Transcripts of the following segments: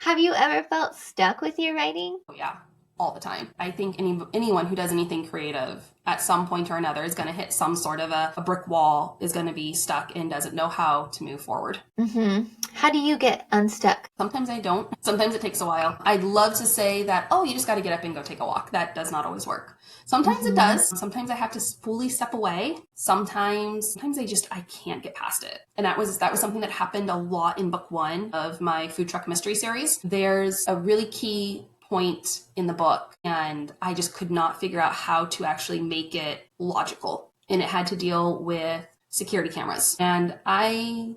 Have you ever felt stuck with your writing? Oh, yeah, all the time. I think anyone who does anything creative at some point or another is going to hit some sort of a brick wall, is going to be stuck and doesn't know how to move forward. How do you get unstuck? Sometimes I don't. Sometimes it takes a while. I'd love to say that, oh, you just got to get up and go take a walk. That does not always work. Sometimes it hmm does. Sometimes I have to fully step away. Sometimes I can't get past it. And that was something that happened a lot in book one of my food truck mystery series. There's a really key point in the book, and I just could not figure out how to actually make it logical. And it had to deal with security cameras. And I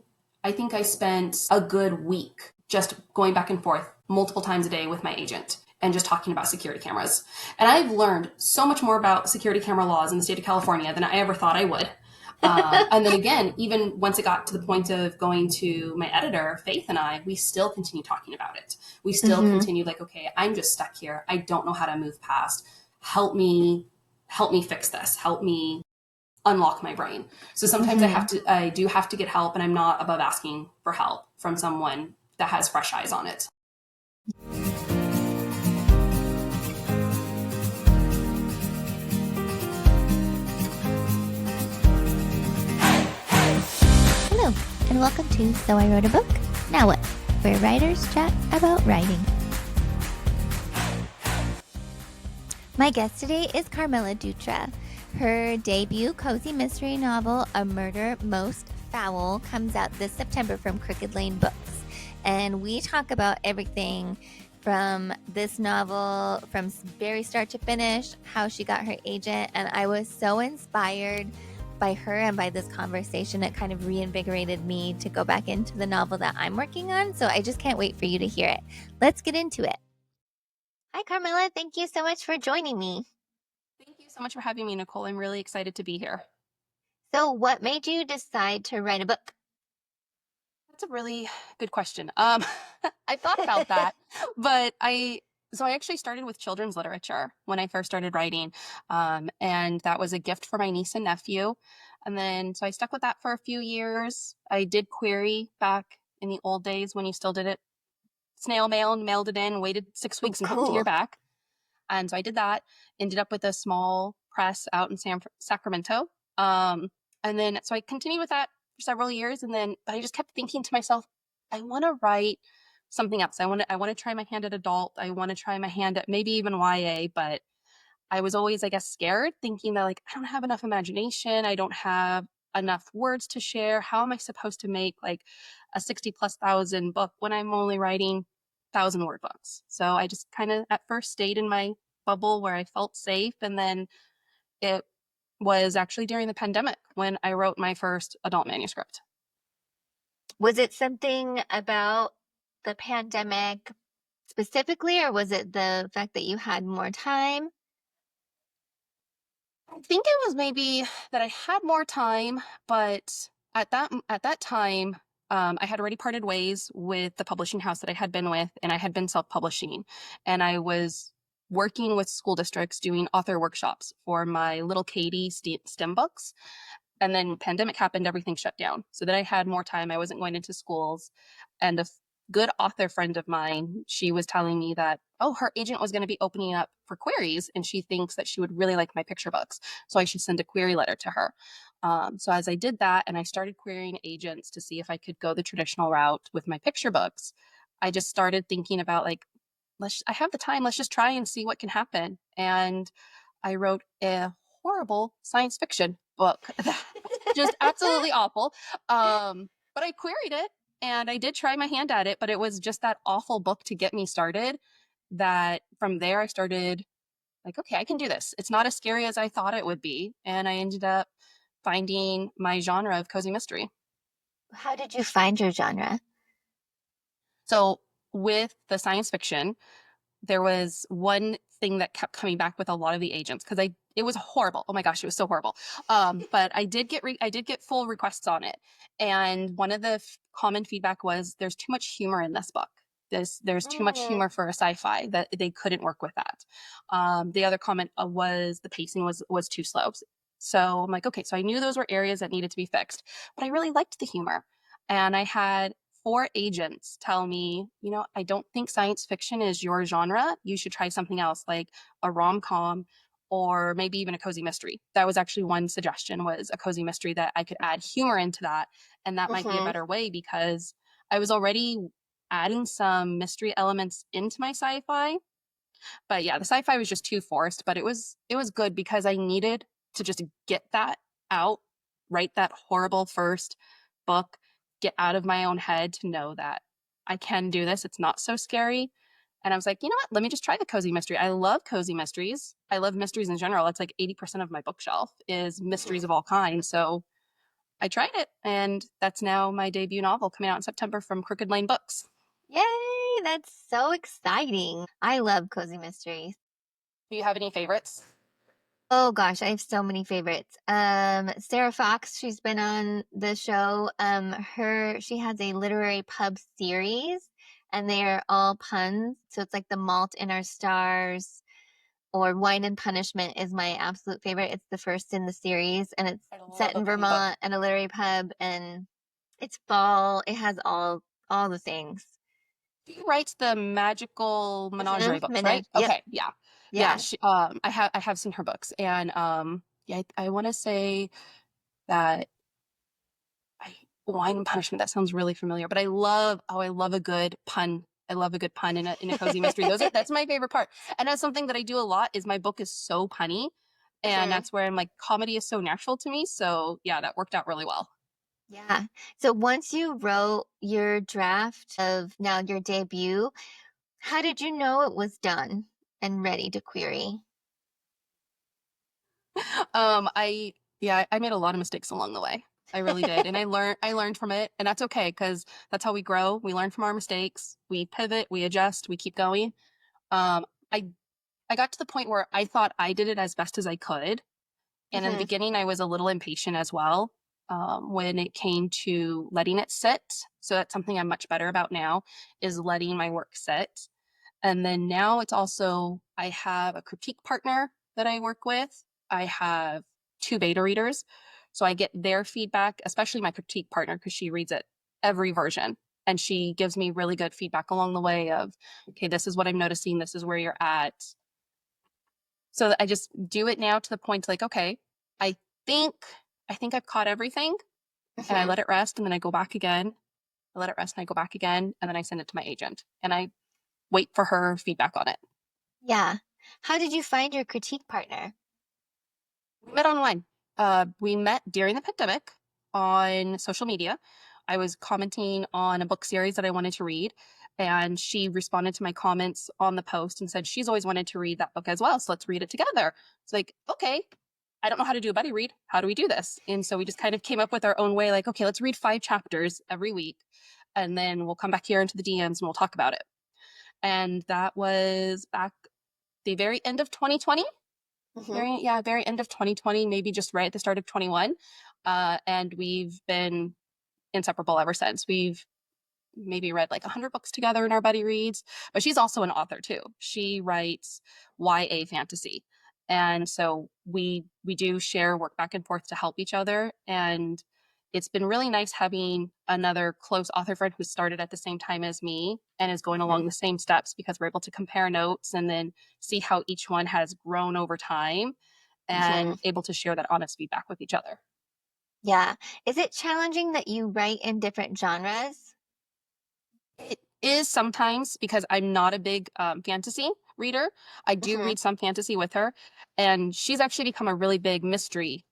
think I spent a good week just going back and forth multiple times a day with my agent and just talking about security cameras. And I've learned so much more about security camera laws in the state of California than I ever thought I would. And then again, even once it got to the point of going to my editor, Faith and I, we still continue talking about it. We still hmm continue like, okay, I'm just stuck here. I don't know how to move past. Help me fix this. Help me unlock my brain. So sometimes hmm I do have to get help, and I'm not above asking for help from someone that has fresh eyes on it. Hello, and welcome to So I Wrote a Book, Now What? Where writers chat about writing. My guest today is Carmela Dutra. Her debut cozy mystery novel, A Murder Most Foul, comes out this September from Crooked Lane Books. And we talk about everything from this novel, from very start to finish, how she got her agent. And I was so inspired by her and by this conversation. It kind of reinvigorated me to go back into the novel that I'm working on. So I just can't wait for you to hear it. Let's get into it. Hi, Carmela. Thank you so much for joining me. Thank you so much for having me, Nicole. I'm really excited to be here. So, what made you decide to write a book? That's a really good question. I thought about that, but I actually started with children's literature when I first started writing, and that was a gift for my niece and nephew. And then so I stuck with that for a few years. I did query back in the old days when you still did it snail mail and mailed it in, waited 6 weeks and hoped to hear Cool. back. And so I did that, ended up with a small press out in Sacramento. Um, and then so I continued with that for several years. But I just kept thinking to myself, I want to write something else. I want to try my hand at adult. I want to try my hand at maybe even YA, but I was always, I guess, scared, thinking that like, I don't have enough imagination. I don't have enough words to share. How am I supposed to make like a 60,000+ book when I'm only writing 1,000 word books? So I just kind of at first stayed in my bubble where I felt safe. And then it was actually during the pandemic when I wrote my first adult manuscript. Was it something about the pandemic specifically, or was it the fact that you had more time? I think it was maybe that I had more time, but at that time, I had already parted ways with the publishing house that I had been with, and I had been self-publishing, and I was working with school districts doing author workshops for my little Katie STEM books. And then pandemic happened, everything shut down. So then I had more time. I wasn't going into schools, and good author friend of mine, she was telling me that, oh, her agent was going to be opening up for queries, and she thinks that she would really like my picture books, so I should send a query letter to her. So as I did that, and I started querying agents to see if I could go the traditional route with my picture books, I just started thinking about like, I have the time, let's just try and see what can happen. And I wrote a horrible science fiction book, just absolutely awful. But I queried it, and I did try my hand at it, but it was just that awful book to get me started. That from there I started like, okay, I can do this. It's not as scary as I thought it would be. And I ended up finding my genre of cozy mystery. How did you find your genre? So with the science fiction, there was one thing that kept coming back with a lot of the agents, because I it was horrible. Oh my gosh, it was so horrible. But I did get full requests on it, and one of the common feedback was there's too much humor in this book. There's too much Mhm. humor for a sci-fi, that they couldn't work with that. The other comment was the pacing was too slow. So I'm like, okay, so I knew those were areas that needed to be fixed, but I really liked the humor, and I had 4 agents tell me, I don't think science fiction is your genre. You should try something else like a rom-com or maybe even a cozy mystery. That was actually one suggestion, was a cozy mystery, that I could add humor into that. And that might be a Mm-hmm. better way because I was already adding some mystery elements into my sci-fi. But yeah, the sci-fi was just too forced, but it was good because I needed to just get that out, write that horrible first book, get out of my own head to know that I can do this. It's not so scary. And I was like, you know what? Let me just try the cozy mystery. I love cozy mysteries. I love mysteries in general. It's like 80% of my bookshelf is mysteries of all kinds. So I tried it, and that's now my debut novel coming out in September from Crooked Lane Books. Yay! That's so exciting. I love cozy mysteries. Do you have any favorites? Oh gosh, I have so many favorites. Sarah Fox, she's been on the show. She has a literary pub series, and they are all puns. So it's like The Malt in Our Stars, or Wine and Punishment is my absolute favorite. It's the first in the series, and it's I set love a in punny book. Vermont and a literary pub, and it's fall. It has all the things. She writes the magical menagerie books, right? Midnight. Yep. Okay, yeah, yeah. Yeah. I have seen her books, and yeah, I want to say that I Wine and Punishment. That sounds really familiar, but I love a good pun. I love a good pun in a cozy mystery. That's my favorite part, and that's something that I do a lot. Is my book is so punny, and Mhm. that's where I'm like, comedy is so natural to me. So yeah, that worked out really well. Yeah. So once you wrote your draft of now your debut, how did you know it was done and ready to query? I Yeah, I made a lot of mistakes along the way. I really did. And I learned from it, and that's okay because that's how we grow. We learn from our mistakes, we pivot, we adjust, we keep going. Um, I I got to the point where I thought I did it as best as I could. And in the Hmm. beginning, I was a little impatient as well, when it came to letting it sit. So that's something I'm much better about now, is letting my work sit. And then now it's also, I have a critique partner that I work with. I have 2 beta readers. So I get their feedback, especially my critique partner, because she reads it every version. And she gives me really good feedback along the way of, okay, this is what I'm noticing. This is where you're at. So I just do it now to the point like, okay, I think, I think I've caught everything, and I Hmm. let it rest. And then I go back again. I let it rest and I go back again. And then I send it to my agent and I wait for her feedback on it. Yeah. How did you find your critique partner? We met online. We met during the pandemic on social media. I was commenting on a book series that I wanted to read, and she responded to my comments on the post and said she's always wanted to read that book as well. So let's read it together. It's like, okay, I don't know how to do a buddy read. How do we do this? And so we just kind of came up with our own way, like, okay, let's read 5 chapters every week, and then we'll come back here into the DMs and we'll talk about it. And that was back the very end of 2020. Hmm. Very end of 2020, maybe just right at the start of 21. And we've been inseparable ever since. We've maybe read like 100 books together in our buddy reads, but she's also an author too. She writes YA fantasy. And so we do share work back and forth to help each other. And it's been really nice having another close author friend who started at the same time as me and is going along the same steps, because we're able to compare notes and then see how each one has grown over time Hmm. and able to share that honest feedback with each other. Yeah. Is it challenging that you write in different genres? It is sometimes, because I'm not a big fantasy reader. I do Hmm. read some fantasy with her, and she's actually become a really big mystery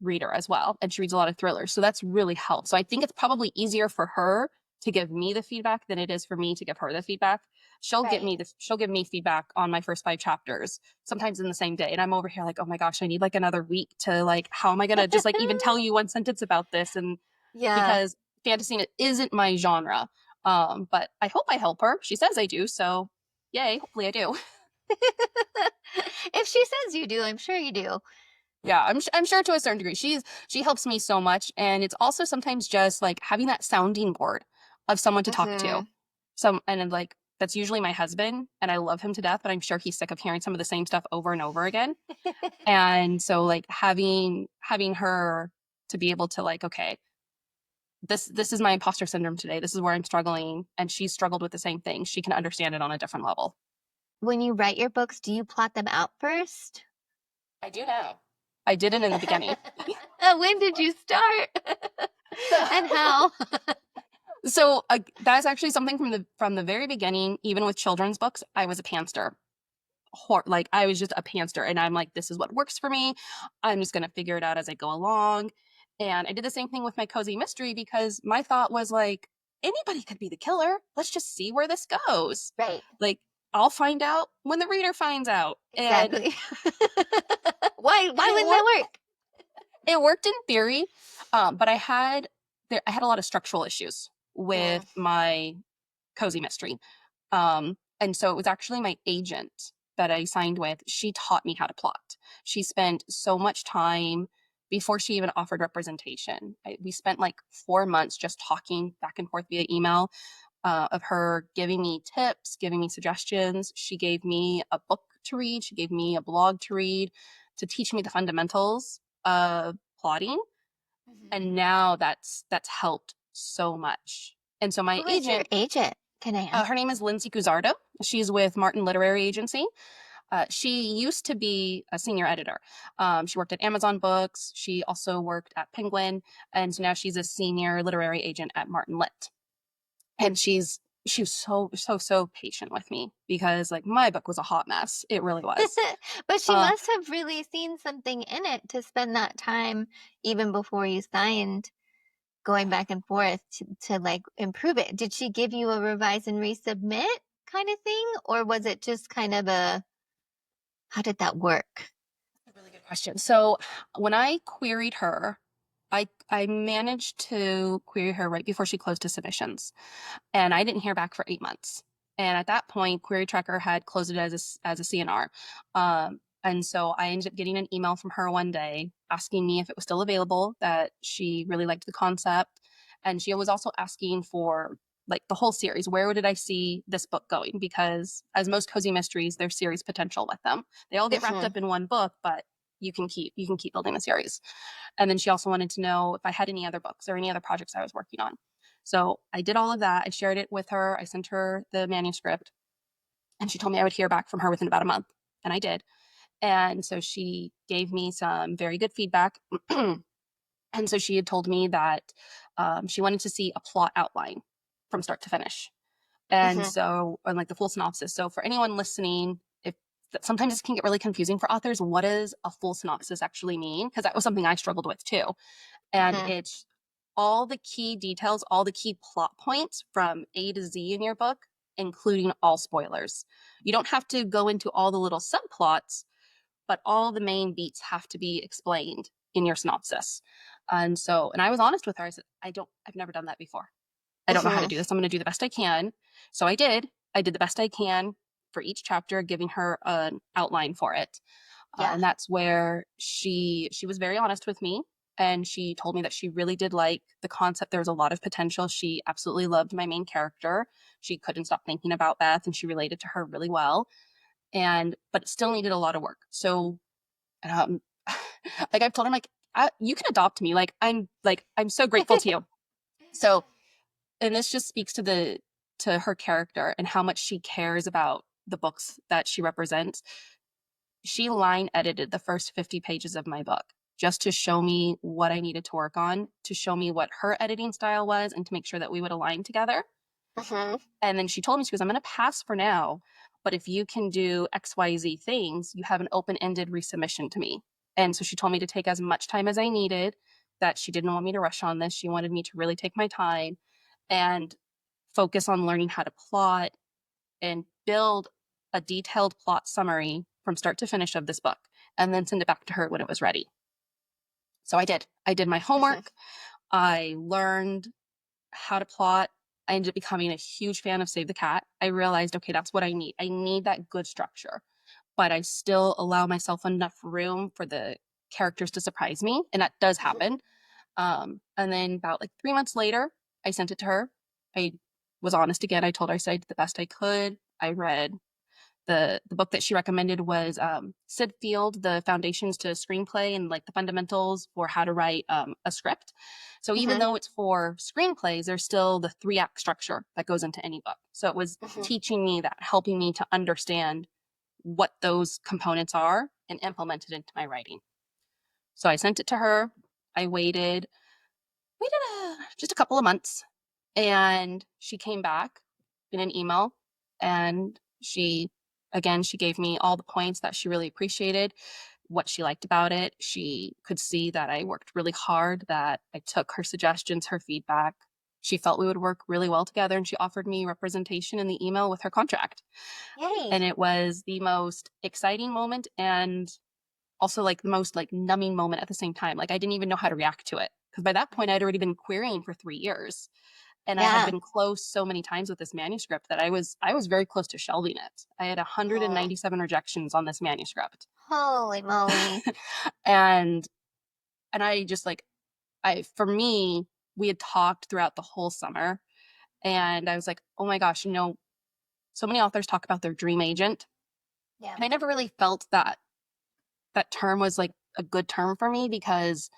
reader as well. And she reads a lot of thrillers. So that's really helped. So I think it's probably easier for her to give me the feedback than it is for me to give her the feedback. Right. She'll give me feedback on my first 5 chapters, sometimes in the same day. And I'm over here like, oh my gosh, I need like another week to like, how am I gonna just like even tell you one sentence about this? And Yeah. because fantasy isn't my genre. But I hope I help her. She says I do, so yay, hopefully I do. If she says you do, I'm sure you do. Yeah, I'm sure to a certain degree. She helps me so much, and it's also sometimes just like having that sounding board of someone to talk to. Hmm. And then, like, that's usually my husband, and I love him to death, but I'm sure he's sick of hearing some of the same stuff over and over again. And so like having her to be able to like, okay, this is my imposter syndrome today. This is where I'm struggling. And she's struggled with the same thing. She can understand it on a different level. When you write your books, do you plot them out first? I do now. I did it in the beginning. When did you start? And how? So that's actually something from the very beginning. Even with children's books, I was a pantser. Like I was just a pantser, and I'm like, this is what works for me. I'm just gonna figure it out as I go along. And I did the same thing with my cozy mystery because my thought was like, anybody could be the killer. Let's just see where this goes. Right. Like I'll find out when the reader finds out. And Exactly. Why and wouldn't that work? it worked in theory, but I had a lot of structural issues Mm. with my cozy mystery. And so it was actually my agent that I signed with. She taught me how to plot. She spent so much time before she even offered representation. We spent like 4 months just talking back and forth via email, of her giving me tips, giving me suggestions. She gave me a book to read. She gave me a blog to read to teach me the fundamentals of plotting. Mhm. And now that's helped so much. And so my Who is your agent, agent? Can I ask? her name is Lindsay Guzardo. She's with Martin Literary Agency. She used to be a senior editor. She worked at Amazon Books. She also worked at Penguin, and so now she's a senior literary agent at Martin Lit. And she was so patient with me because like my book was a hot mess. It really was. But she Uh, must have really seen something in it to spend that time even before you signed, going back and forth to like improve it. Did she give you a revise and resubmit kind of thing? Or was it just kind of how did that work? a really good question. So when I queried her, I managed to query her right before she closed to submissions, and I didn't hear back for 8 months. And at that point, Query Tracker had closed it as a CNR. And so I ended up getting an email from her one day asking me if it was still available, that she really liked the concept. And she was also asking for like the whole series. Where did I see this book going? Because as most cozy mysteries, there's series potential with them. They all get wrapped Hmm. up in one book, but you can keep building the series. And then she also wanted to know if I had any other books or any other projects I was working on. So I did all of that. I shared it with her. I sent her the manuscript, and she told me I would hear back from her within about a month. And I did. And so she gave me some very good feedback. And so she had told me that she wanted to see a plot outline from start to finish. And Hmm. so, and like the full synopsis. So for anyone listening, if sometimes it can get really confusing for authors, what does a full synopsis actually mean? Because that was something I struggled with too. And Hmm. it's all the key details, all the key plot points from A to Z in your book, including all spoilers. You don't have to go into all the little subplots, but all the main beats have to be explained in your synopsis. And I was honest with her. I said, I've never done that before. I don't know how to Hmm. do this. I'm going to do the best I can. So I did. I did the best I can for each chapter, giving her an outline for it. Yeah. And that's where she was very honest with me, and she told me that she really did like the concept. There was a lot of potential. She absolutely loved my main character. She couldn't stop thinking about Beth, and she related to her really well. And but it still needed a lot of work. So um, like I've told her, like, you can adopt me. I'm so grateful to you. So, and this just speaks to her character and how much she cares about the books that she represents. She line edited the first 50 pages of my book just to show me what I needed to work on, to show me what her editing style was, and to make sure that we would align together. Hmm. And then she told me, she goes, I'm going to pass for now, but if you can do XYZ things, you have an open ended resubmission to me. And so she told me to take as much time as I needed, that she didn't want me to rush on this. She wanted me to really take my time and focus on learning how to plot and build a detailed plot summary from start to finish of this book, and then send it back to her when it was ready. So I did. I did my Hmm. homework. I learned how to plot. I ended up becoming a huge fan of Save the Cat. I realized, okay, that's what I need. I need that good structure, but I still allow myself enough room for the characters to surprise me. And that does happen. And then about like 3 months later, I sent it to her. I was honest again. I told her I said I did the best I could. I read The book that she recommended was Sid Field, The Foundations to Screenplay and like the fundamentals for how to write a script. So even Mhm. though it's for screenplays, there's still the 3 act structure that goes into any book. So it was Mhm. teaching me that, helping me to understand what those components are and implement it into my writing. So I sent it to her. I waited just a couple of months, and she came back in an email, and she gave me all the points that she really appreciated, what she liked about it. She could see that I worked really hard, that I took her suggestions, her feedback. She felt we would work really well together, and she offered me representation in the email with her contract. Yay. And it was the most exciting moment, and also like the most like numbing moment at the same time. Like I didn't even know how to react to it, because by that point I'd already been querying for 3 years, and I had Yeah. been close so many times with this manuscript that I was very close to shelving it. I had Oh, 197 rejections on this manuscript. holy moly. and and I just like I for me, we had talked throughout the whole summer, and I was like, oh my gosh, so many authors talk about their dream agent, Yeah. and I never really felt that that term was like a good term for me, because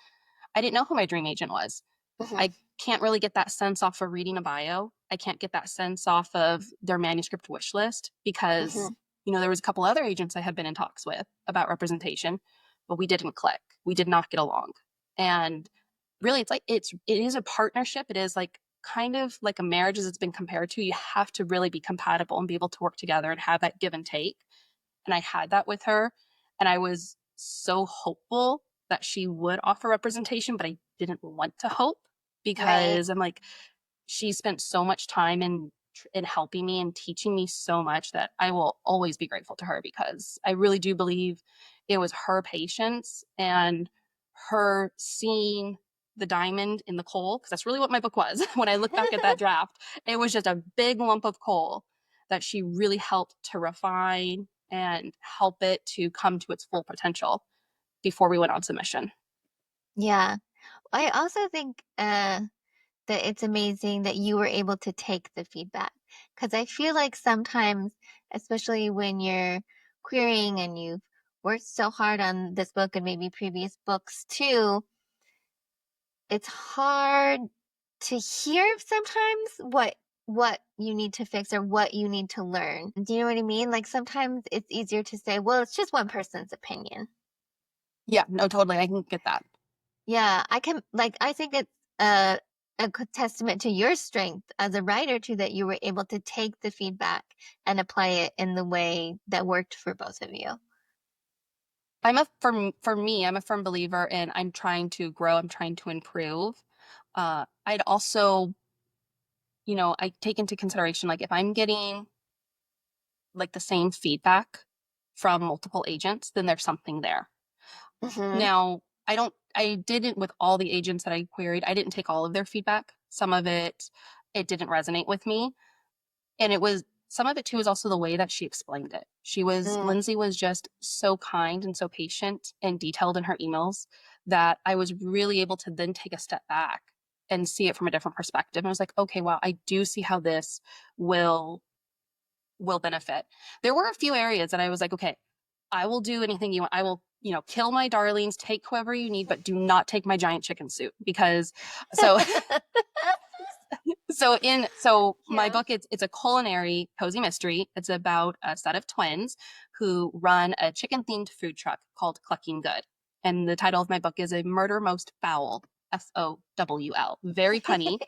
I didn't know who my dream agent was. Mhm. I can't really get that sense off of reading a bio. I can't get that sense off of their manuscript wish list, because, Mhm. there was a couple other agents I had been in talks with about representation, but we didn't click. We did not get along. And really, it is a partnership. It is like kind of like a marriage, as it's been compared to. You have to really be compatible and be able to work together and have that give and take. And I had that with her. And I was so hopeful that she would offer representation, but I didn't want to hope, Right. because I'm like, she spent so much time in helping me and teaching me so much that I will always be grateful to her, because I really do believe it was her patience and her seeing the diamond in the coal, because that's really what my book was. When I look back at that draft, it was just a big lump of coal that she really helped to refine and help it to come to its full potential before we went on submission. Yeah. I also think that it's amazing that you were able to take the feedback, because I feel like sometimes, especially when you're querying and you've worked so hard on this book and maybe previous books too, it's hard to hear sometimes what you need to fix or what you need to learn. Do you know what I mean? Like sometimes it's easier to say, well, it's just one person's opinion. Yeah, no, totally. I can get that. Yeah, I think it's a testament to your strength as a writer too, that you were able to take the feedback and apply it in the way that worked for both of you. For me, I'm a firm believer in, I'm trying to grow, I'm trying to improve. I'd also, I take into consideration, like if I'm getting like the same feedback from multiple agents, then there's something there. Mhm. Now, I didn't with all the agents that I queried, I didn't take all of their feedback. Some of it didn't resonate with me. And it was some of it too is also the way that she explained it. Mm. Lindsay was just so kind and so patient and detailed in her emails, that I was really able to then take a step back and see it from a different perspective. And I was like, okay, wow, I do see how this will benefit. There were a few areas that I was like, okay, I will do anything you want. I will, kill my darlings, take whoever you need, but do not take my giant chicken suit, because so so my Yeah. book, it's a culinary cozy mystery. It's about a set of twins who run a chicken themed food truck called Clucking Good. And the title of my book is A Murder Most Fowl, FOWL. Very punny.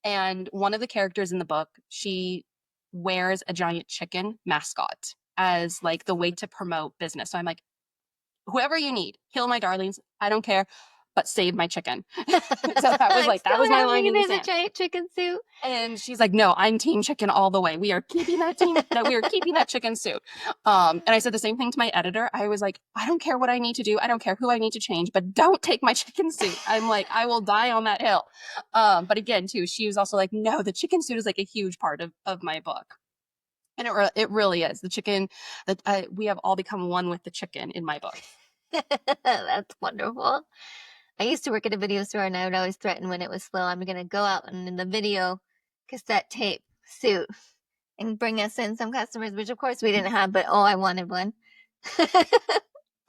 And one of the characters in the book, she wears a giant chicken mascot as like the way to promote business. So I'm like, whoever you need, kill my darlings, I don't care, but save my chicken. So I'm that so was my line happy in the there's a sand. giant chicken soup. And she's like, no, I'm team chicken all the way. We are keeping that chicken suit. And I said the same thing to my editor. I was like, I don't care what I need to do. I don't care who I need to change, but don't take my chicken suit. I'm like, I will die on that hill. But again, too, she was also like, no, the chicken suit is like a huge part of my book. And it really is. The chicken, that we have all become one with the chicken in my book. That's wonderful. I used to work at a video store and I would always threaten when it was slow, I'm gonna go out and in the video cassette tape suit and bring us in some customers, which of course we didn't have, but oh, I wanted one.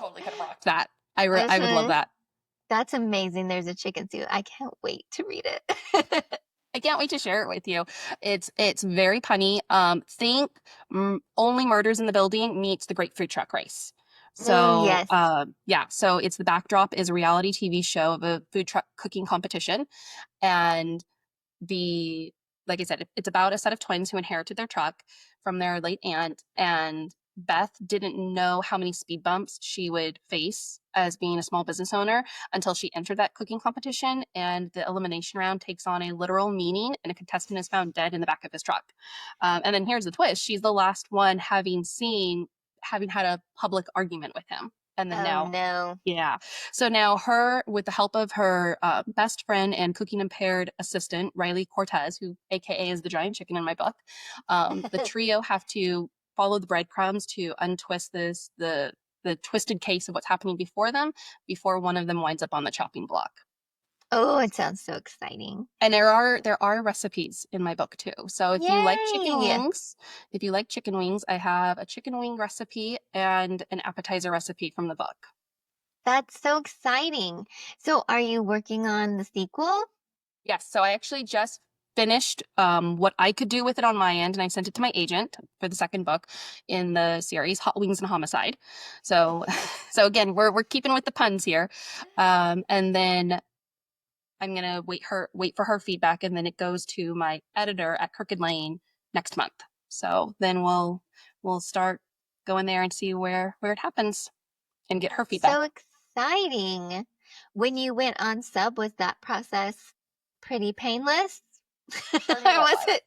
Totally could have rocked that. I would love Mhm. that. That's amazing. There's a chicken suit. I can't wait to read it. I can't wait to share it with you. It's very punny. Think only murders in the building meets the Great Food Truck Race. So Yes. yeah, so it's the backdrop is a reality TV show of a food truck cooking competition, and the like I said, it's about a set of twins who inherited their truck from their late aunt, and Beth didn't know how many speed bumps she would face as being a small business owner until she entered that cooking competition. And the elimination round takes on a literal meaning, and a contestant is found dead in the back of his truck. And then here's the twist: she's the last one having had a public argument with him. And then Oh now no. yeah. So now her, with the help of her best friend and cooking impaired assistant, Riley Cortez, who AKA is the giant chicken in my book, the trio have to follow the breadcrumbs to untwist the twisted case of what's happening before them before one of them winds up on the chopping block. Oh, it sounds so exciting. And there are recipes in my book too. So Yay. if you like chicken wings, I have a chicken wing recipe and an appetizer recipe from the book. That's so exciting. So are you working on the sequel? Yes, so I actually just finished what I could do with it on my end, and I sent it to my agent for the second book in the series, Hot Wings and Homicide. So, so again, we're keeping with the puns here, and then I'm gonna wait for her feedback, and then it goes to my editor at Crooked Lane next month. So then we'll start going there and see where it happens and get her That's so feedback. exciting. When you went on sub, was that process pretty painless? Or Starting out was it?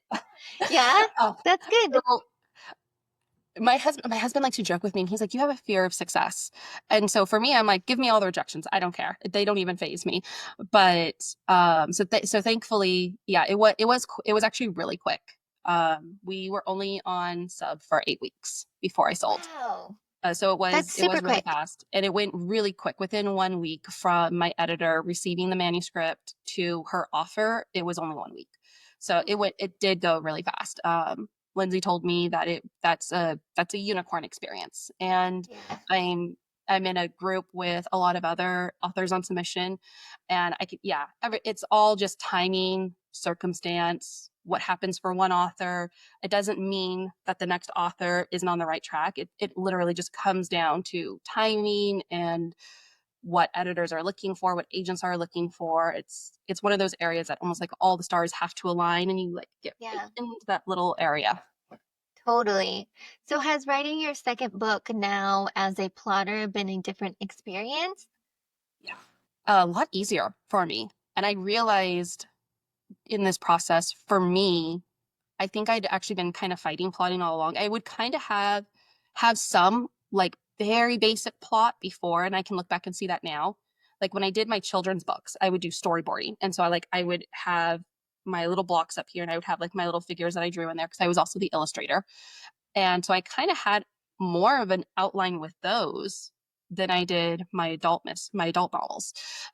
Yeah, oh, that's good. so my husband likes to joke with me, and he's like, you have a fear of success. And so for me, I'm like, give me all the rejections, I don't care, they don't even faze me. But so thankfully, yeah, it was actually really quick. We were only on sub for 8 weeks before I sold. Wow. So That's it super was really quick. fast, and it went really quick. Within 1 week from my editor receiving the manuscript to her offer, it was only 1 week. So it did go really fast. Lindsay told me that that's a unicorn experience, and Yeah. I'm in a group with a lot of other authors on submission, and I could yeah, it's all just timing, circumstance, what happens for one author. It doesn't mean that the next author isn't on the right track. It literally just comes down to timing and what editors are looking for, what agents are looking for. It's one of those areas that almost like all the stars have to align, and you like get right Yeah, into that little area. totally. So has writing your second book now as a plotter been a different experience? Yeah. A lot easier for me. And I realized in this process, for me, I think I'd actually been kind of fighting plotting all along. I would kind of have some like very basic plot before, and I can look back and see that now. Like when I did my children's books, I would do storyboarding. And so I would have my little blocks up here, and I would have like my little figures that I drew in there because I was also the illustrator. And so I kind of had more of an outline with those than I did my adult novels.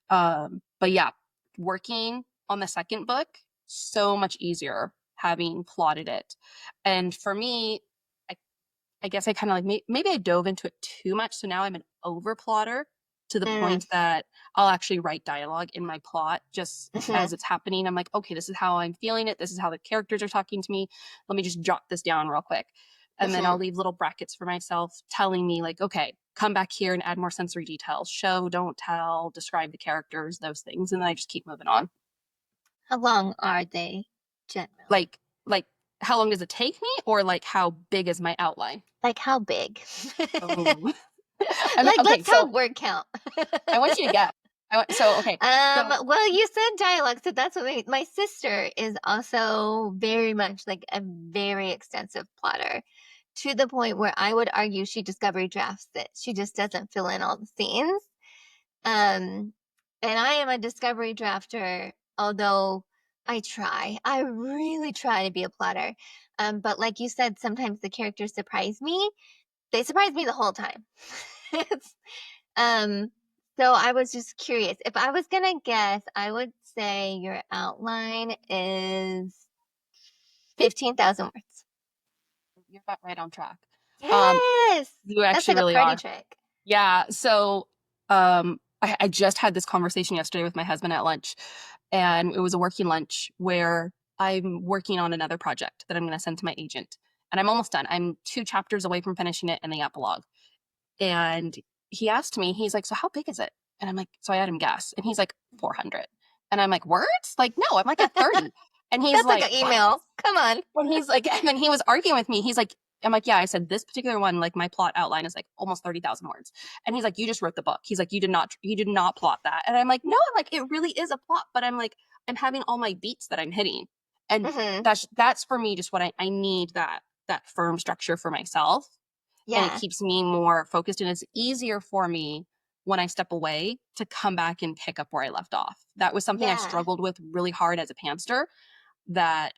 But yeah, working on the second book, so much easier having plotted it. And for me, I, I guess I kind of like maybe I dove into it too much. So now I'm an over plotter to the Mm. point that I'll actually write dialogue in my plot just Mhm. as it's happening. I'm like, okay, this is how I'm feeling it. This is how the characters are talking to me. Let me just jot this down real quick. And then I'll Mhm. leave little brackets for myself telling me, like, okay, come back here and add more sensory details. Show, don't tell, describe the characters, those things. And then I just keep moving on. How long are they generally? Like how long does it take me, or like how big is my outline? Like how big? Oh, I mean, Like okay, let's have so word count. I want you to guess. Okay, so Well, you said dialogue, so that's what my sister is also very much like a very extensive plotter to the point where I would argue she discovery drafts it. She just doesn't fill in all the scenes. Um, and I am a discovery drafter, although I try. I really try to be a plotter. But like you said, sometimes the characters surprise me. They surprise me the whole time. It's, um, so I was just curious. If I was gonna guess, I would say your outline is 15,000 words. you're about right on track. Um, Yes. you That's actually like a really party are. trick. Yeah. So, I just had this conversation yesterday with my husband at lunch, and it was a working lunch where I'm working on another project that I'm going to send to my agent, and I'm almost done. I'm 2 chapters away from finishing it and the epilogue. And he asked me, he's like, "So how big is it?" And I'm like, so I had him guess, and he's like, 400. And I'm like, words? Like, no, I'm like at 30. And he's That's like like, an what? email. Come on. And he's like, and then he was arguing with me. He's like, I'm like, yeah, I said this particular one, like my plot outline is like almost 30,000 words. And he's like, you just wrote the book. He's like, you did not plot that. And I'm like, no, I'm like, it really is a plot, but I'm like, I'm having all my beats that I'm hitting. And Hmm. that's for me just what I need, that firm structure for myself. And it Yeah. keeps me more focused, and it's easier for me when I step away to come back and pick up where I left off. That was something I Yeah. struggled with really hard as a pantser, that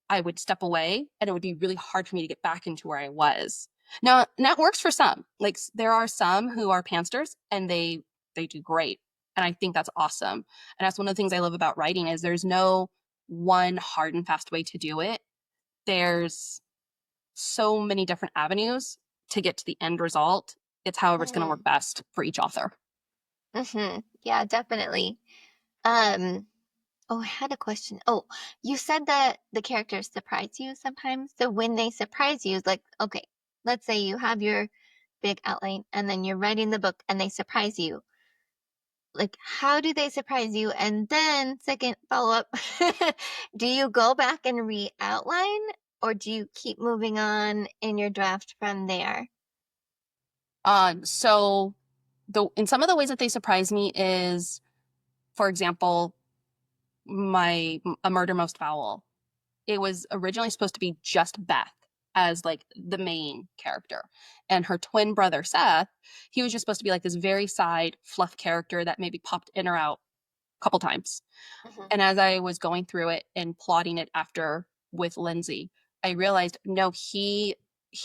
I would step away and it would be really hard for me to get back into where I was. Now, that works for some. Like there are some who are pansters and they do great. And I think that's awesome. And that's one of the things I love about writing is there's no one hard and fast way to do it. There's so many different avenues to get to the end result. It's however it's going to Hmm. work best for each author. Hmm. Yeah, definitely. Um, oh, I had a question. Oh, you said that the characters surprise you sometimes. So when they surprise you, like, okay, let's say you have your big outline and then you're writing the book and they surprise you. Like, how do they surprise you? And then, second follow up, do you go back and re-outline or do you keep moving on in your draft from there? So the in some of the ways that they surprise me is, for example, my A Murder Most Foul. It was originally supposed to be just Beth as like the main character, and her twin brother Seth, he was just supposed to be like this very side fluff character that maybe popped in or out a couple times. Hmm. And as I was going through it and plotting it after with Lindsay, I realized no, he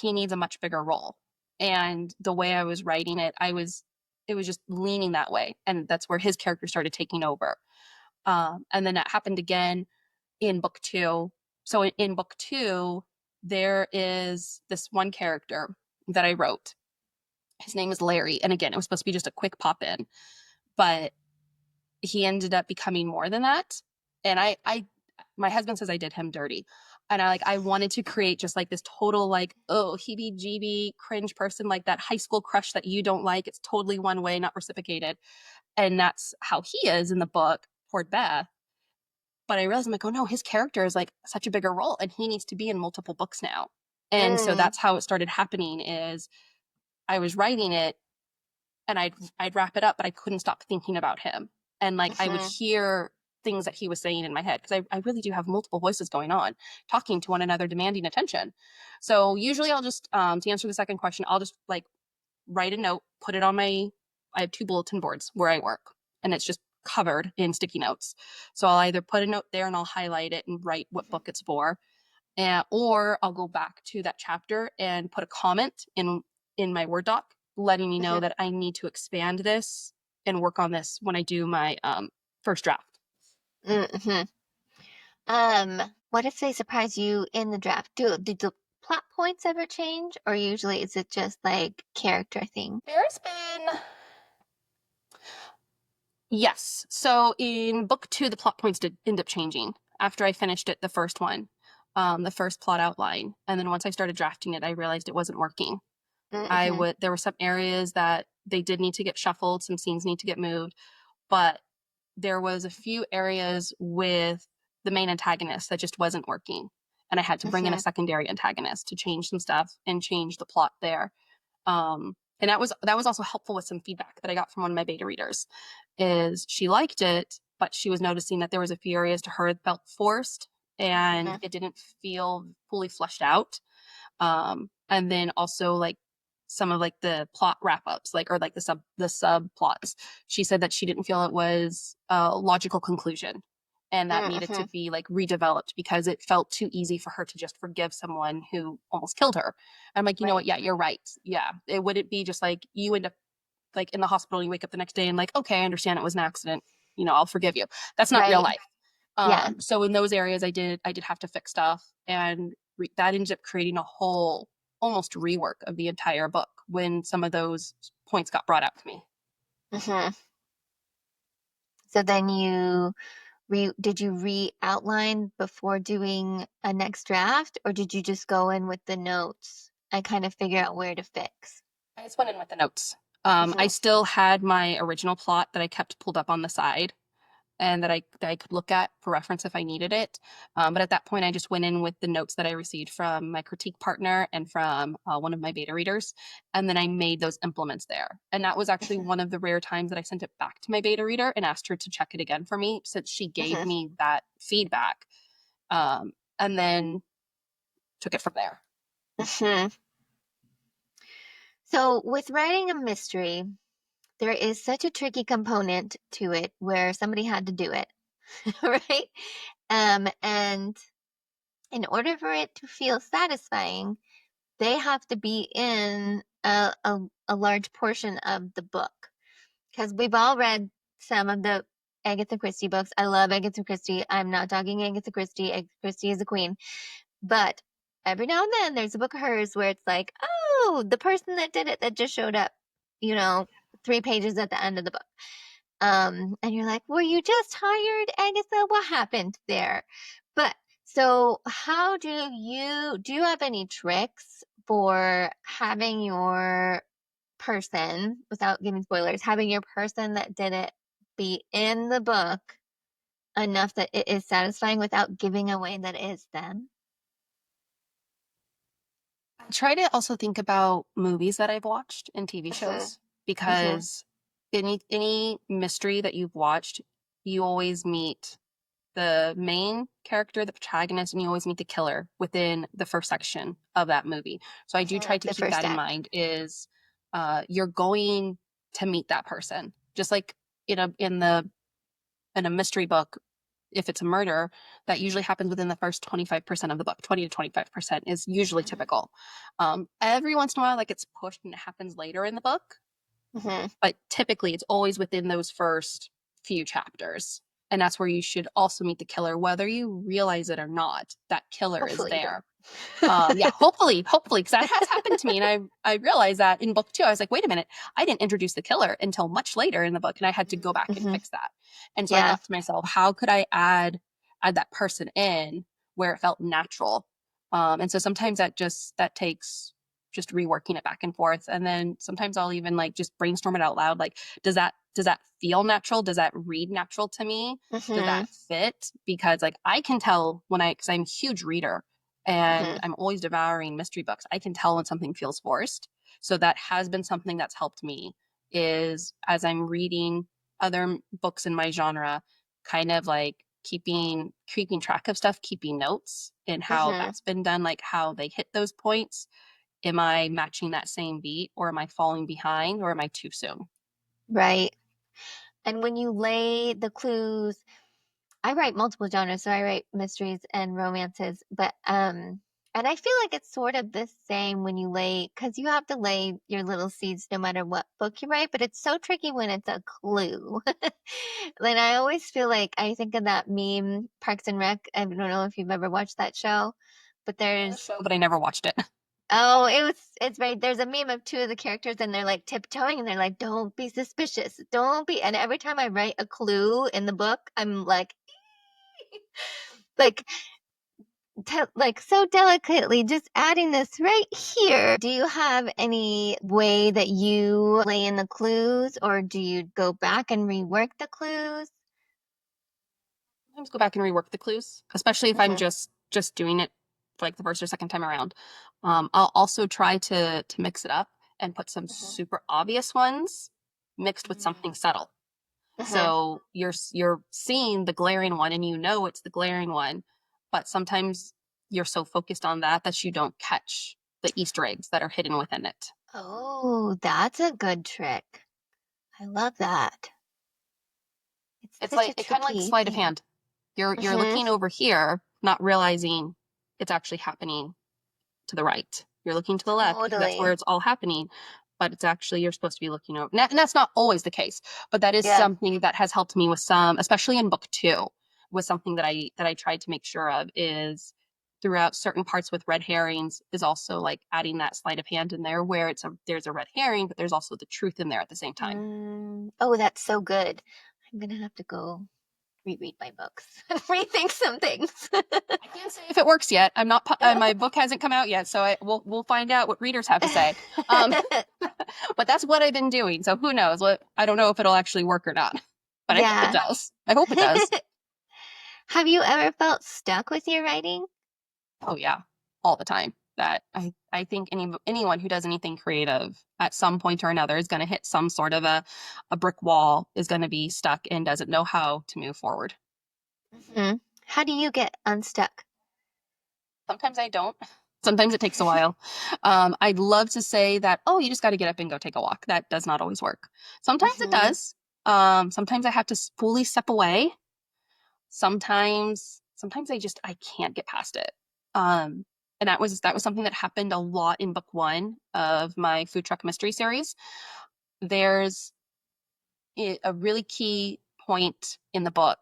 needs a much bigger role. And the way I was writing it, it was just leaning that way, and that's where his character started taking over. And then that happened again in book two. So in book two, there is this one character that I wrote. His name is Larry, and again, it was supposed to be just a quick pop in, but he ended up becoming more than that. And my husband says I did him dirty. And I wanted to create just like this total, like, oh, heebie jeebie cringe person, like that high school crush that you don't like. It's totally one way, not reciprocated. And that's how he is in the book toward Beth. But I realized I'm like, oh no, his character is like such a bigger role and he needs to be in multiple books now. And so Mm, that's how it started happening is I was writing it and I'd wrap it up, but I couldn't stop thinking about him. And like I would hmm. hear things that he was saying in my head because I really do have multiple voices going on, talking to one another, demanding attention. So usually I'll just to answer the second question, I'll just like write a note, put it on my I have 2 bulletin boards where I work, and it's just covered in sticky notes. So I'll either put a note there and I'll highlight it and write what book it's for, or I'll go back to that chapter and put a comment in my Word doc, letting me know Hmm. that I need to expand this and work on this when I do my first draft. Hmm. What if they surprise you in the draft? Do the plot points ever change, or usually is it just like character thing? There's been Yes. So in book two, the plot points did end up changing after I finished it, the first one, the first plot outline. And then once I started drafting it, I realized it wasn't working. Hmm. There were some areas that they did need to get shuffled, some scenes need to get moved, but there was a few areas with the main antagonist that just wasn't working. And I had to bring in a Hmm. secondary antagonist to change some stuff and change the plot there. And that was also helpful with some feedback that I got from one of my beta readers. Is she liked it, but she was noticing that there was a few areas to her that felt forced and Hmm. it didn't feel fully fleshed out. And then also like some of like the plot wrap ups, like or like the subplots. She said that she didn't feel it was a logical conclusion, and that needed to Hmm. be like redeveloped because it felt too easy for her to just forgive someone who almost killed her. I'm like, you know what? Right. Yeah, you're right. Yeah, it wouldn't be just like you end up like in the hospital, and you wake up the next day and like, okay, I understand it was an accident. You know, I'll forgive you. That's not real Right. life. Yeah. So in those areas, I did have to fix stuff, and that ended up creating a hole almost rework of the entire book when some of those points got brought out to me. Hmm. So then did you re-outline before doing a next draft, or did you just go in with the notes and kind of figure out where to fix? I just went in with the notes. I Hmm. still had my original plot that I kept pulled up on the side and that I could look at for reference if I needed it. But at that point, I just went in with the notes that I received from my critique partner and from one of my beta readers, and then I made those implements there. And that was actually one of the rare times that I sent it back to my beta reader and asked her to check it again for me, since she gave Hmm. me that feedback, and then took it from there. Hmm. So with writing a mystery, there is such a tricky component to it where somebody had to do it, right? And in order for it to feel satisfying, they have to be in a large portion of the book. Because we've all read some of the Agatha Christie books. I love Agatha Christie. I'm not dogging Agatha Christie. Agatha Christie is a queen. But every now and then there's a book of hers where it's like, oh, the person that did it that just showed up, you know, 3 pages at the end of the book. And you're like, were you just hired, Agatha? What happened there? But so how do you have any tricks for having your person, without giving spoilers, having your person that did it be in the book enough that it is satisfying without giving away that it is them? I try to also think about movies that I've watched and TV Hmm. shows, Hmm. because any mystery that you've watched, you always meet the main character, the protagonist, and you always meet the killer within the first section of that movie. So I do Hmm. try to The keep first that in act. mind, is you're going to meet that person. Just like in a mystery book, if it's a murder, that usually happens within the first 25% of the book. 20 to 25% is usually Hmm. typical. Every once in a while that gets pushed and it happens later in the book, Hmm. but typically it's always within those first few chapters. And that's where you should also meet the killer, whether you realize it or not. That killer is Hopefully you there. do. Yeah, hopefully, because that has happened to me, and I realized that in book two, I was like, wait a minute, I didn't introduce the killer until much later in the book, and I had to go back and Hmm. fix that. And so I Yeah. thought to myself, how could I add that person in where it felt natural? And so sometimes that takes just reworking it back and forth, and then sometimes I'll even like just brainstorm it out loud. Like, does that feel natural? Does that read natural to me? Does Hmm. that fit? Because like I can tell because I'm a huge reader and Hmm. I'm always devouring mystery books. I can tell when something feels forced. So that has been something that's helped me, is as I'm reading other books in my genre, kind of like keeping track of stuff, keeping notes and how Hmm. that's been done, like how they hit those points. Am I matching that same beat, or am I falling behind, or am I too soon? Right. And when you lay the clues, I write multiple genres, so I write mysteries and romances, but and I feel like it's sort of the same when you lay, because you have to lay your little seeds no matter what book you write, but it's so tricky when it's a clue. Like I always feel like I think of that meme, Parks and Rec. I don't know if you've ever watched that show, but I know the there's show, but I never watched it. oh, it's right. There's a meme of two of the characters and they're like tiptoeing and they're like, don't be suspicious. Don't be. And every time I write a clue in the book, I'm like like so delicately just adding this right here. Do you have any way that you lay in the clues, or do you go back and rework the clues? Sometimes go back and rework the clues, especially if I'm Hmm. just doing it for like the first or second time around. I'll also try to mix it up and put some Hmm. super obvious ones mixed with something subtle. Hmm. So you're seeing the glaring one and you know it's the glaring one, but sometimes you're so focused on that you don't catch the Easter eggs that are hidden within it. Oh, that's a good trick. I love that. It's It's such like a it kind of like tricky sleight of thing. hand. You're Hmm. looking over here, not realizing it's actually happening to the right. You're looking to the left because that's where Totally. it's all happening. But it's actually, you're supposed to be looking over. And that's not always the case, but that is Yeah. something that has helped me with some, especially in book two, was something that I tried to make sure of, is throughout certain parts with red herrings is also like adding that sleight of hand in there where there's a red herring, but there's also the truth in there at the same time. Oh, that's so good. I'm gonna have to go reread my books, rethink some things. I can't say if it works yet. I'm not. My book hasn't come out yet, so we'll find out what readers have to say. Um, but that's what I've been doing. So who knows? I don't know if it'll actually work or not. But I hope it Yeah. does. I hope it does. Have you ever felt stuck with your writing? Oh yeah, all the time. That I think anyone who does anything creative at some point or another is going to hit some sort of a brick wall, is going to be stuck and doesn't know how to move forward. Hmm. How do you get unstuck? Sometimes I don't. Sometimes it takes a while. I'd love to say that, oh, you just got to get up and go take a walk. That does not always work. Sometimes it Hmm. does. Sometimes I have to fully step away. Sometimes I can't get past it. Um, and that was something that happened a lot in book one of my food truck mystery series. There's a really key point in the book,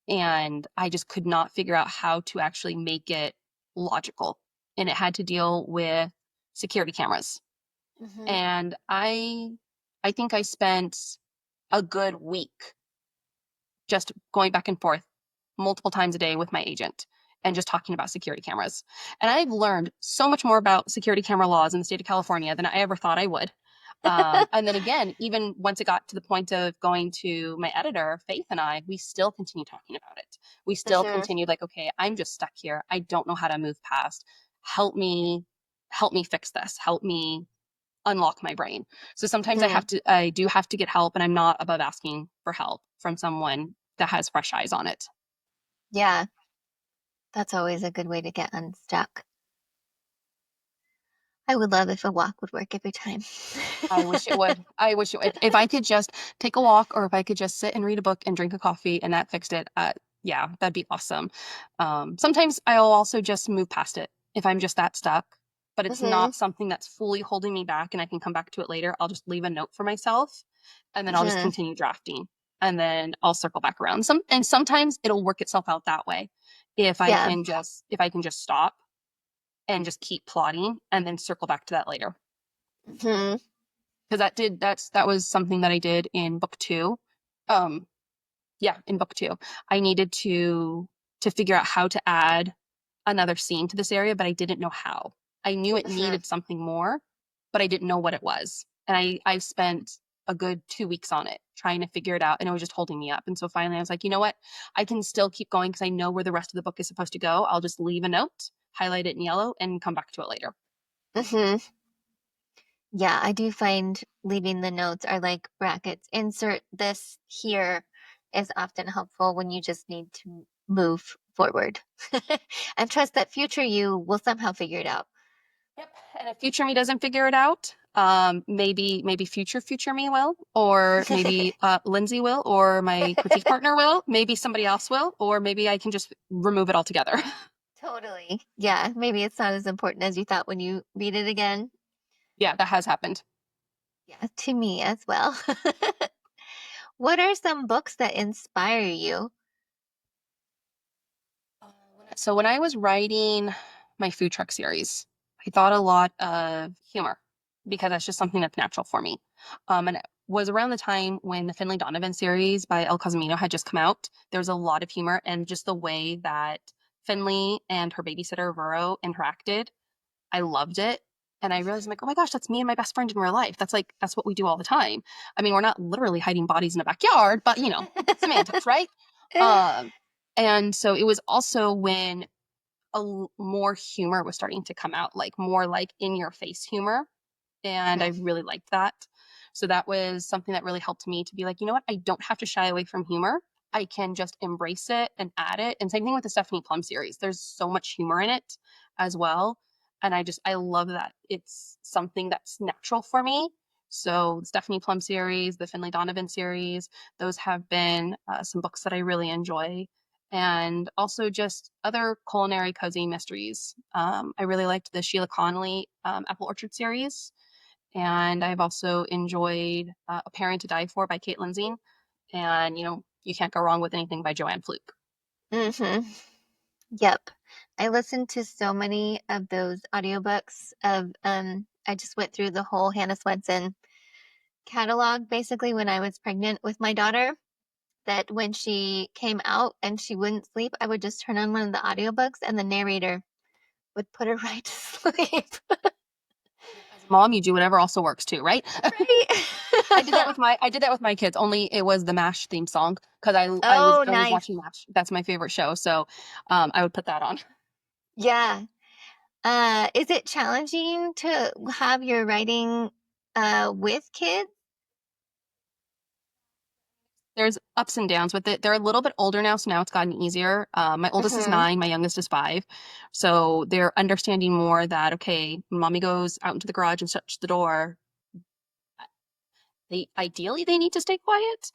and I just could not figure out how to actually make it logical. And it had to deal with security cameras. Hmm. And I think I spent a good week just going back and forth multiple times a day with my agent and just talking about security cameras. And I've learned so much more about security camera laws in the state of California than I ever thought I would. And then again, even once it got to the point of going to my editor, Faith, and we still continue talking about it. We still Hmm. continued like, okay, I'm just stuck here. I don't know how to move past. Help me, help me fix this. Help me unlock my brain. So sometimes Hmm. I do have to get help, and I'm not above asking for help from someone that has fresh eyes on it. Yeah, that's always a good way to get unstuck. I would love if a walk would work every time. I wish it would. I wish it would. If I could just take a walk, or if I could just sit and read a book and drink a coffee and that fixed it, yeah, that'd be awesome. Sometimes I'll also just move past it if I'm just that stuck, but it's Hmm. not something that's fully holding me back and I can come back to it later. I'll just leave a note for myself and then I'll just Hmm. continue drafting and then I'll circle back around. Sometimes it'll work itself out that way. Yeah. If I can just stop and just keep plotting and then circle back to that later. Hmm. Because that was something that I did in book two. Um, yeah, in book two, I needed to figure out how to add another scene to this area, but I didn't know how. I knew it Hmm. needed something more, but I didn't know what it was. And I spent a good 2 weeks on it trying to figure it out, and it was just holding me up. And so finally, I was like, you know what? I can still keep going because I know where the rest of the book is supposed to go. I'll just leave a note, highlight it in yellow, and come back to it later. Hmm. Yeah, I do find leaving the notes are like brackets. Insert this here is often helpful when you just need to move forward and trust that future you will somehow figure it out. Yep. And if future me doesn't figure it out, maybe future me will, or maybe Lindsay will, or my critique partner will, maybe somebody else will, or maybe I can just remove it altogether. Totally. Yeah, maybe it's not as important as you thought when you read it again. Yeah, that has happened. Yeah, to me as well. What are some books that inspire you? So when I was writing my food truck series, I thought a lot of humor because that's just something that's natural for me. And it was around the time when the Finley Donovan series by El Cosmino had just come out. There was a lot of humor and just the way that Finley and her babysitter Vero interacted. I loved it. And I realized I'm like, oh my gosh, that's me and my best friend in real life. That's what we do all the time. I mean, we're not literally hiding bodies in a backyard, but semantics, right? Um, and so it was also when more humor was starting to come out, like more like in your face humor. And I Mhm. really liked that. So that was something that really helped me to be like, you know what? I don't have to shy away from humor. I can just embrace it and add it. And same thing with the Stephanie Plum series. There's so much humor in it as well. And I love that it's something that's natural for me. So Stephanie Plum series, the Finley Donovan series, those have been some books that I really enjoy and also just other culinary cozy mysteries. I really liked the Sheila Connolly Apple Orchard series, and I've also enjoyed A Parent to Die For by Kate Lindsay, and you can't go wrong with anything by Joanne Fluke. Mhm. Yep. I listened to so many of those audiobooks of I just went through the whole Hannah Swenson catalog basically when I was pregnant with my daughter, that when she came out and she wouldn't sleep, I would just turn on one of the audiobooks and the narrator would put her right to sleep. As a mom, you do whatever also works too, right? Right? I did that with my kids. Only it was the MASH theme song because I was Oh, always nice. watching MASH. That's my favorite show. So I would put that on. Yeah. Is it challenging to have your writing with kids? There's ups and downs with it. They're a little bit older now, so now it's gotten easier. My oldest is Mm-hmm. 9, my youngest is 5. So they're understanding more that, okay, mommy goes out into the garage and shuts the door. They need to stay quiet.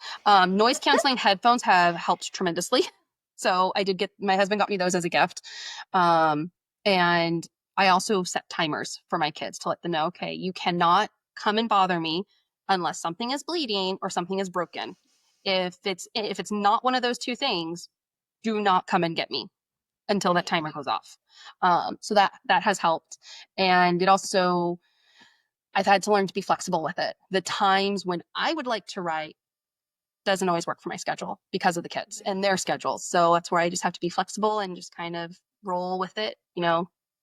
Noise canceling headphones have helped tremendously. So I did get my husband got me those as a gift. And I also set timers for my kids to let them know, okay, you cannot come and bother me unless something is bleeding or something is broken. If it's not one of those two things, do not come and get me until that Right. timer goes off. So that has helped. And it also I've had to learn to be flexible with it. The times when I would like to write doesn't always work for my schedule because of the kids and their schedules. So that's where I just have to be flexible and just kind of roll with it.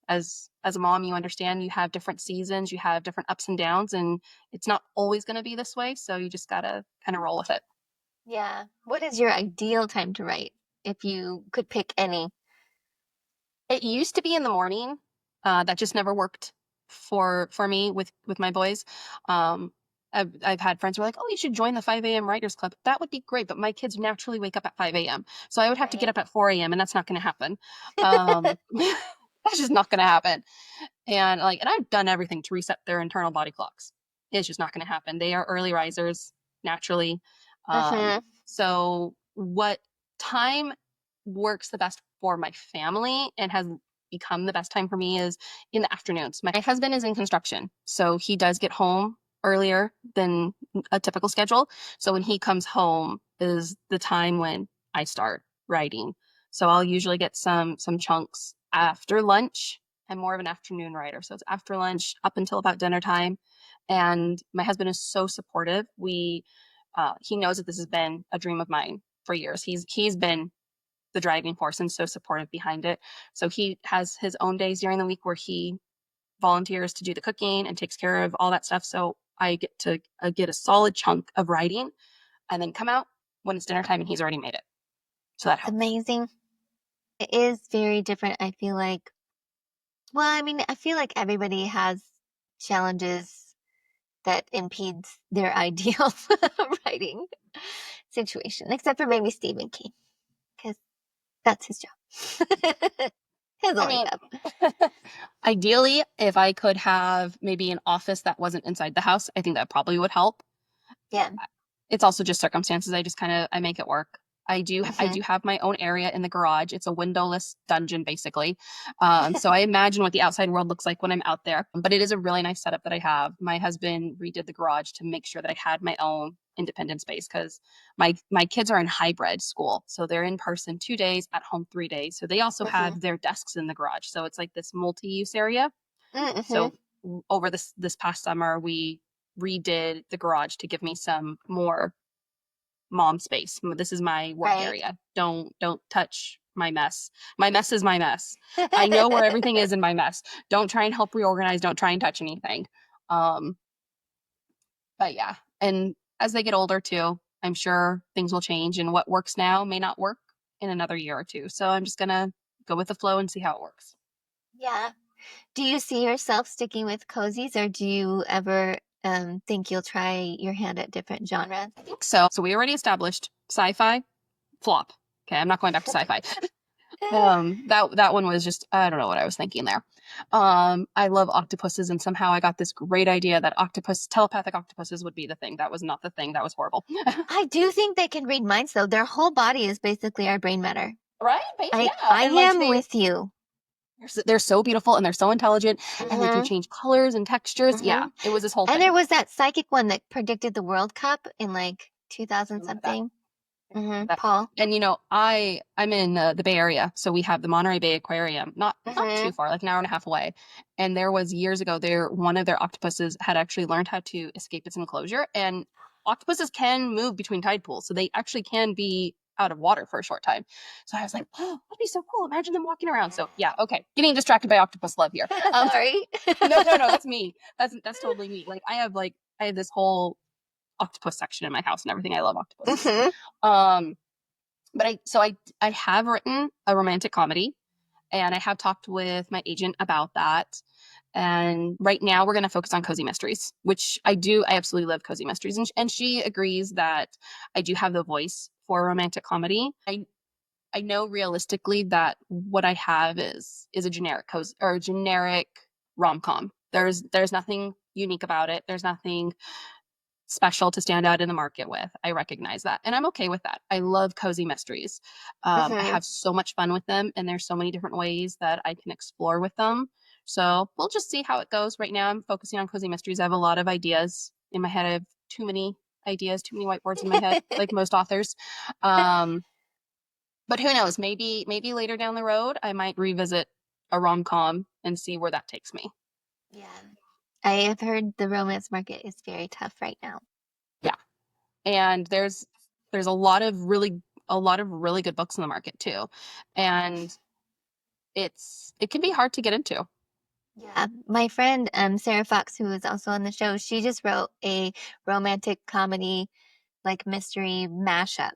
As a mom, you understand you have different seasons, you have different ups and downs, and it's not always going to be this way. So you just gotta kind of roll with it. Yeah. What is your ideal time to write if you could pick any? It used to be in the morning. That just never worked for me with my boys. Um, I've had friends who are like, "Oh, you should join the 5 a.m. writers club." That would be great, but my kids naturally wake up at 5 a.m. So I would have to get Right. up at 4 a.m. and that's not going to happen. That's just not going to happen. And I've done everything to reset their internal body clocks. It's just not going to happen. They are early risers naturally. Um, Mm-hmm. so what time works the best for my family and has become the best time for me is in the afternoons. My husband is in construction, so he does get home earlier than a typical schedule. So when he comes home is the time when I start writing. So I'll usually get some chunks after lunch. I'm more of an afternoon writer, so it's after lunch up until about dinner time. And my husband is so supportive. He knows that this has been a dream of mine for years. He's been the driving force and so supportive behind it. So he has his own days during the week where he volunteers to do the cooking and takes care of all that stuff. So I get to get a solid chunk of writing and then come out when it's dinner time and he's already made it. So that That's helps. amazing. It is very different. I feel like, well, I mean, I feel like everybody has challenges that impedes their ideal writing situation, except for maybe Stephen King, because that's his job. His I only mean, job. ideally, if I could have maybe an office that wasn't inside the house, I think that probably would help. Yeah. It's also just circumstances. I just kind of I make it work. I Hmm. do have my own area in the garage. It's a windowless dungeon basically. So I imagine what the outside world looks like when I'm out there. But it is a really nice setup that I have. My husband redid the garage to make sure that I had my own independent space because my kids are in hybrid school. So they're in person 2 days, at home 3 days. So they also Hmm. have their desks in the garage. So it's like this multi-use area. Hmm. So over this past summer, we redid the garage to give me some more mom space. This is my work Right. area. Don't touch my mess. My mess is my mess. I know where everything is in my mess. Don't try and help reorganize. Don't try and touch anything. Um, but yeah, and as they get older too, I'm sure things will change, and what works now may not work in another year or two. So I'm just gonna go with the flow and see how it works. Yeah. Do you see yourself sticking with cozies, or do you ever think you'll try your hand at different genres? I think so. So we already established sci-fi flop. Okay, I'm not going back to sci-fi. That one was just I don't know what I was thinking there. I love octopuses, and somehow I got this great idea that telepathic octopuses would be the thing. That was not the thing. That was horrible. I do think they can read minds, though. Their whole body is basically our brain matter. Right? I Yeah. I And like am with you. they're so beautiful and they're so intelligent and they can Hmm. change colors and textures. Hmm. Yeah, it was this whole And there thing. was that psychic one that predicted the World Cup in like I 2000 remember that. something. Paul. And I'm in the Bay Area, so we have the Monterey Bay Aquarium, not too far, like an hour and a half away. And there was years ago, one of their octopuses had actually learned how to escape its enclosure. And octopuses can move between tide pools, so they actually can be out of water for a short time. So I was like, oh, that'd be so cool. Imagine them walking around. So yeah, okay, getting distracted by octopus love here. Sorry. No, that's me. That's totally me. I have this whole octopus section in my house and everything. I love octopuses. Um, but I have written a romantic comedy, and I have talked with my agent about that. And right now we're going to focus on cozy mysteries, which I do. I absolutely love cozy mysteries, and she agrees that I do have the voice for romantic comedy. I know realistically that what I have is a generic cozy or a generic rom-com. There's nothing unique about it. There's nothing special to stand out in the market with. I recognize that. And I'm okay with that. I love cozy mysteries. I have so much fun with them, and there's so many different ways that I can explore with them. So we'll just see how it goes. Right now, I'm focusing on cozy mysteries. I have a lot of ideas in my head. I have too many ideas, too many whiteboards in my head, like most authors. But who knows? Maybe later down the road, I might revisit a rom-com and see where that takes me. Yeah. I have heard the romance market is very tough right now. Yeah. And there's a lot of really good books in the market too. And it can be hard to get into. Yeah. My friend Sarah Fox, who is also on the show, she just wrote a romantic comedy like mystery mashup.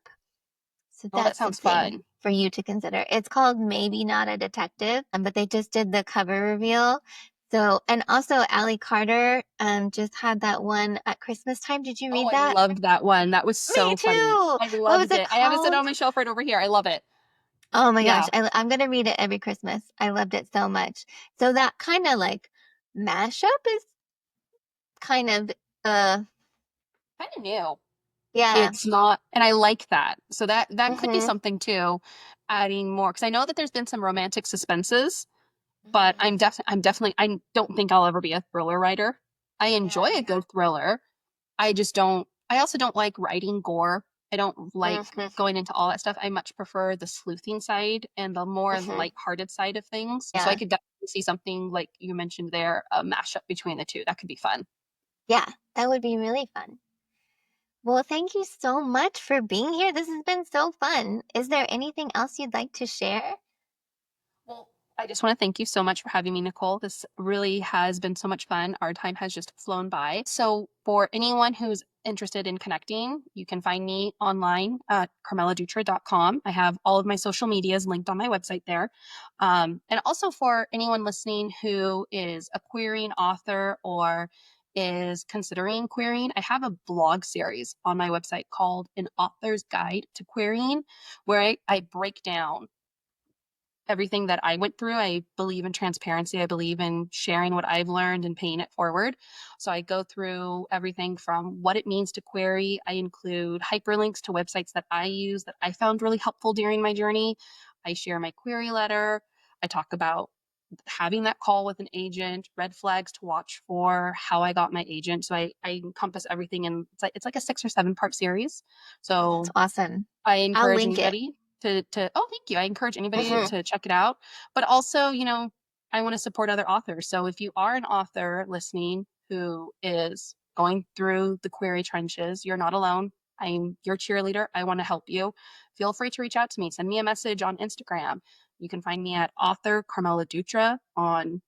So Oh, that that's sounds something fun. for you to consider. It's called Maybe Not a Detective, but they just did the cover reveal. So, and also Allie Carter just had that one at Christmas time. Did you Oh, read I that? loved that one. That was Me so funny. too. I What was loved it it. I have it set called? on my shelf right over here. I love it. Oh my gosh, Yeah. I'm gonna read it every Christmas. I loved it so much. So that kind of like mashup is kind of uh Kind of new. yeah. It's not, and I like that. So that could be Mhm. something too, adding more, because I know that there's been some romantic suspenses, but Mhm. I'm definitely I don't think I'll ever be a thriller writer. I enjoy Yeah. a good thriller. I also don't like writing gore. I don't like Mhm. going into all that stuff. I much prefer the sleuthing side and the more Mhm. lighthearted side of things. So I Yeah. could definitely see something like you mentioned there, a mashup between the two. That could be fun. Yeah, that would be really fun. Well, thank you so much for being here. This has been so fun. Is there anything else you'd like to share? Well, I just want to thank you so much for having me, Nicole. This really has been so much fun. Our time has just flown by. So, for anyone who's interested in connecting, you can find me online at carmeladutra.com. I have all of my social medias linked on my website there. And also for anyone listening who is a querying author or is considering querying, I have a blog series on my website called An Author's Guide to Querying, where I break down everything that I went through. I believe in transparency. I believe in sharing what I've learned and paying it forward. So I go through everything from what it means to query. I include hyperlinks to websites that I use that I found really helpful during my journey. I share my query letter. I talk about having that call with an agent, red flags to watch for, how I got my agent. So I encompass everything, and it's like a 6 or 7 part series. Oh, that's So awesome. I I'll encourage link it. anybody to oh, thank you. I encourage anybody Mhm. to check it out. But also, I want to support other authors. So if you are an author listening who is going through the query trenches, you're not alone. I'm your cheerleader. I want to help you. Feel free to reach out to me. Send me a message on Instagram. You can find me at author Carmela Dutra on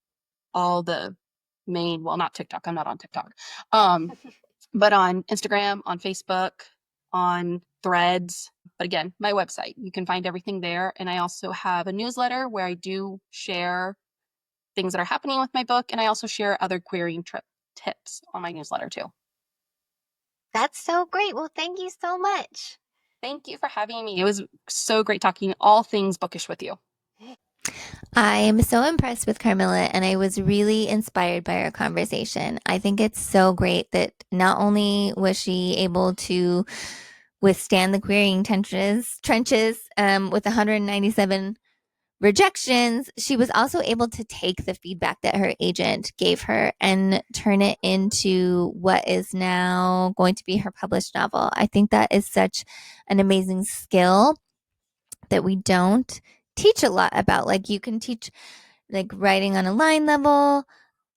all the main, well, not TikTok. I'm not on TikTok. But on Instagram, on Facebook, on Threads. But again, my website, you can find everything there. And I also have a newsletter where I do share things that are happening with my book. And I also share other querying tips on my newsletter too. That's so great. Well, thank you so much. Thank you for having me. It was so great talking all things bookish with you. I'm so impressed with Carmilla, and I was really inspired by our conversation. I think it's so great that not only was she able to withstand the querying trenches with 197 rejections, she was also able to take the feedback that her agent gave her and turn it into what is now going to be her published novel. I think that is such an amazing skill that we don't teach a lot about. Like, you can teach like writing on a line level.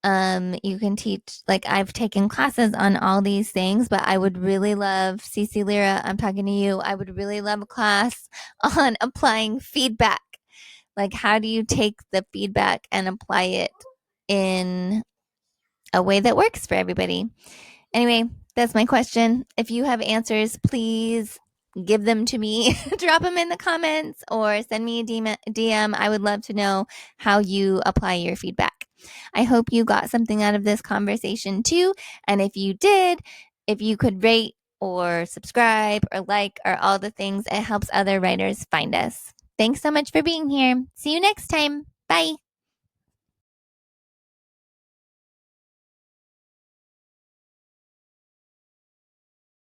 You can teach, like, I've taken classes on all these things, but I would really love, Cece Lyra, I'm talking to you, I would really love a class on applying feedback. Like, how do you take the feedback and apply it in a way that works for everybody? Anyway, that's my question. If you have answers, please give them to me. Drop them in the comments or send me a DM. I would love to know how you apply your feedback. I hope you got something out of this conversation too. And if you did, if you could rate or subscribe or like or all the things, it helps other writers find us. Thanks so much for being here. See you next time. Bye.